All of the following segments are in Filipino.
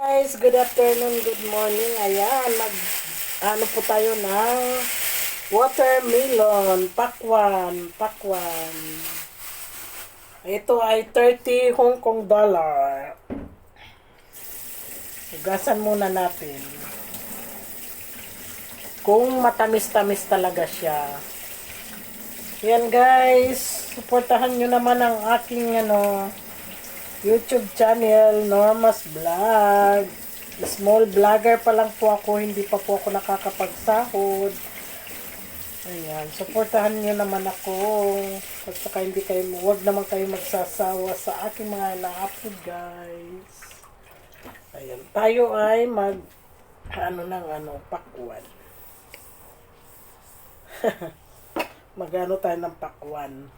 Guys, good afternoon, good morning. Ayan, ano po tayo ng watermelon, pakwan. Ito ay 30 Hong Kong dollar. Hugasan muna natin. Kung matamis-tamis talaga siya. Yan guys, suportahan nyo naman ang aking YouTube channel, Norma's Vlog. Small vlogger pa lang po ako, hindi pa po ako nakakapagsahod. Ayan, suportahan nyo naman ako. At saka huwag naman kayo magsasawa sa aking mga na-upload guys. Ayan, tayo ay pakwan. Magano tayo ng pakwan.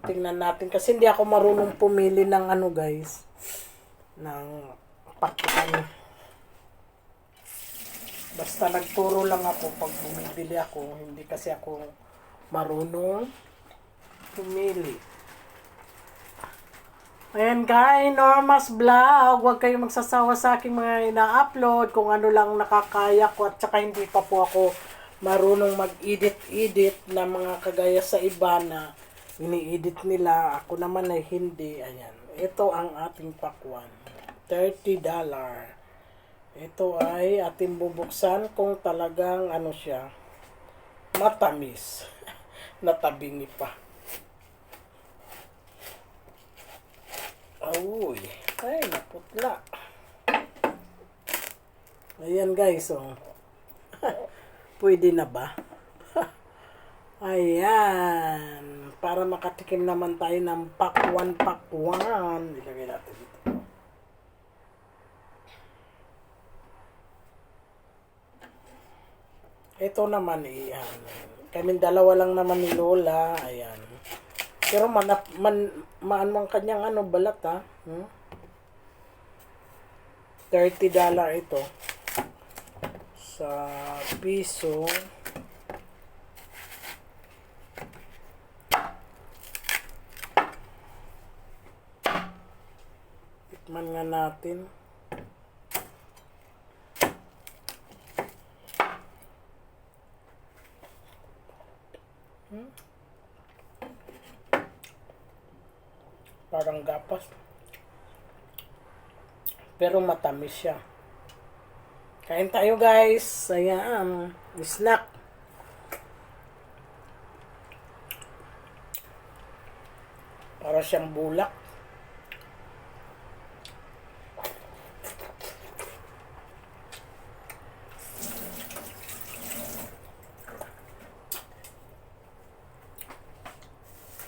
Tingnan natin kasi hindi ako marunong pumili ng guys, ng pakwan. Basta nagturo lang ako pag bumibili ako, hindi kasi ako marunong pumili. Ayan guys, Norma's Vlog, huwag kayong magsasawa sa aking mga ina-upload kung ano lang nakakaya ko, at saka hindi pa po ako marunong mag-edit na mga kagaya sa iba na ini-edit nila. Ako naman ay hindi. Ayan. Ito ang ating pakwan. $30. Ito ay ating bubuksan kung talagang siya, matamis. Natabingi pa. Uy. Ay, naputla. Ayan guys, oh. Pwede na ba? Ayan. Para makatikim naman tayo ng pakwan. Ilagay natin dito. Ito naman kaming dalawa lang naman ni Lola. Ayan. Pero man kanyang balat $30 ito. Sa piso. Tikman nga natin. Parang gapas. Pero matamis siya. Kain tayo guys. Ayan. Snack. Para siyang bulak.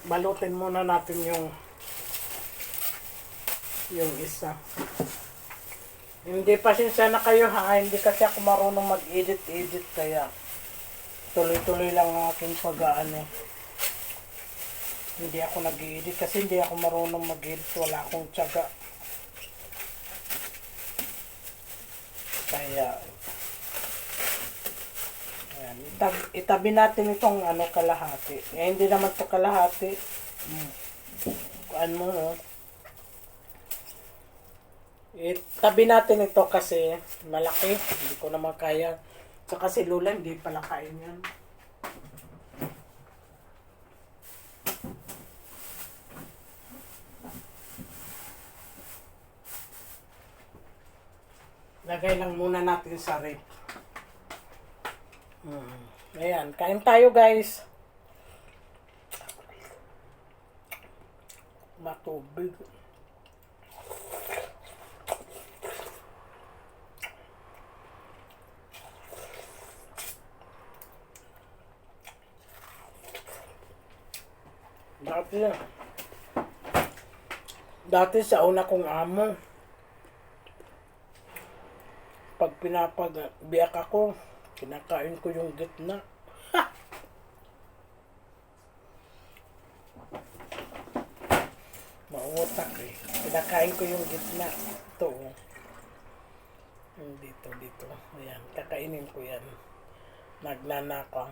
Balutin muna natin yung isa. Hindi, pasensya na kayo ha. Hindi kasi ako marunong mag-edit kaya tuloy-tuloy lang ang aking Hindi ako nag-edit kasi hindi ako marunong mag-edit. Wala akong tiyaga. Kaya ayan, itabi natin itong kalahati. Hindi naman to kalahati. Itabi natin ito kasi malaki. Hindi ko naman kaya. Saka si Lola hindi pala kain yan. Lagay lang muna natin sa rep. Ayan, kain tayo guys. Matubig. Dati sa una kong amo, pag pinapagbiyak ako, kinakain ko yung gitna. Mautak Kinakain ko yung gitna. Ito. Dito. Ayan, kakainin ko yan. Nagnanakaw.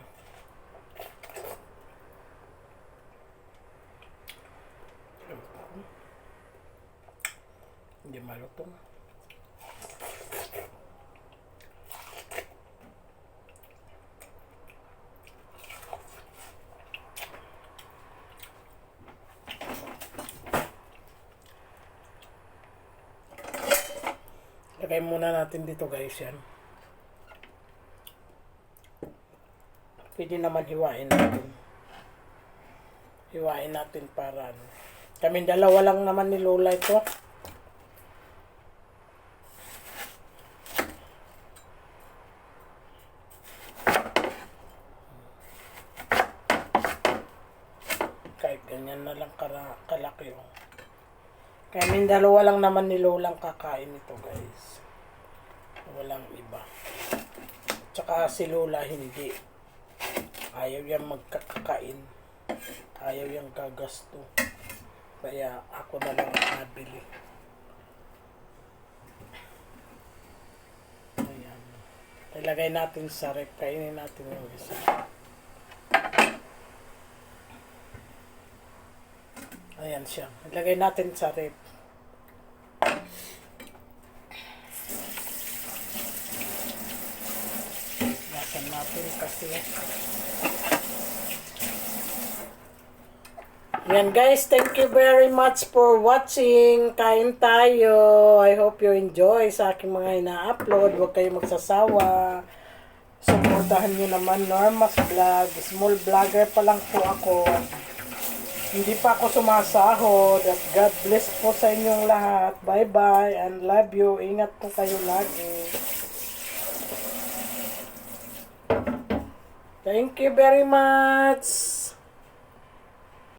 Hindi malutong. Lagay muna natin dito guys yan. Pwede naman hiwain natin. Hiwain natin para ano. Kaming dalawa lang naman ni Lola ito. Kahit ganyan na lang kalaki oh. Kaming dalawa lang naman ni Lola ang kakain ito guys. Walang iba. Tsaka si Lola hindi. Ayaw yan magkakain. Ayaw yan gagasto. Kaya ako na lang nabili. Ayan. Ilagay natin sa rep. Kainin natin yung isa. Ayan siya. Ilagay natin sa rep. Lasan natin kasi. Yan guys, thank you very much for watching. Kain tayo. I hope you enjoy sa aking mga ina-upload. Huwag kayong magsasawa. Supportahan nyo naman Norma's Vlog. Small vlogger pa lang po ako. Hindi pa ako sumasahod. At God bless po sa inyong lahat. Bye-bye and love you. Ingat po kayo lagi. Thank you very much.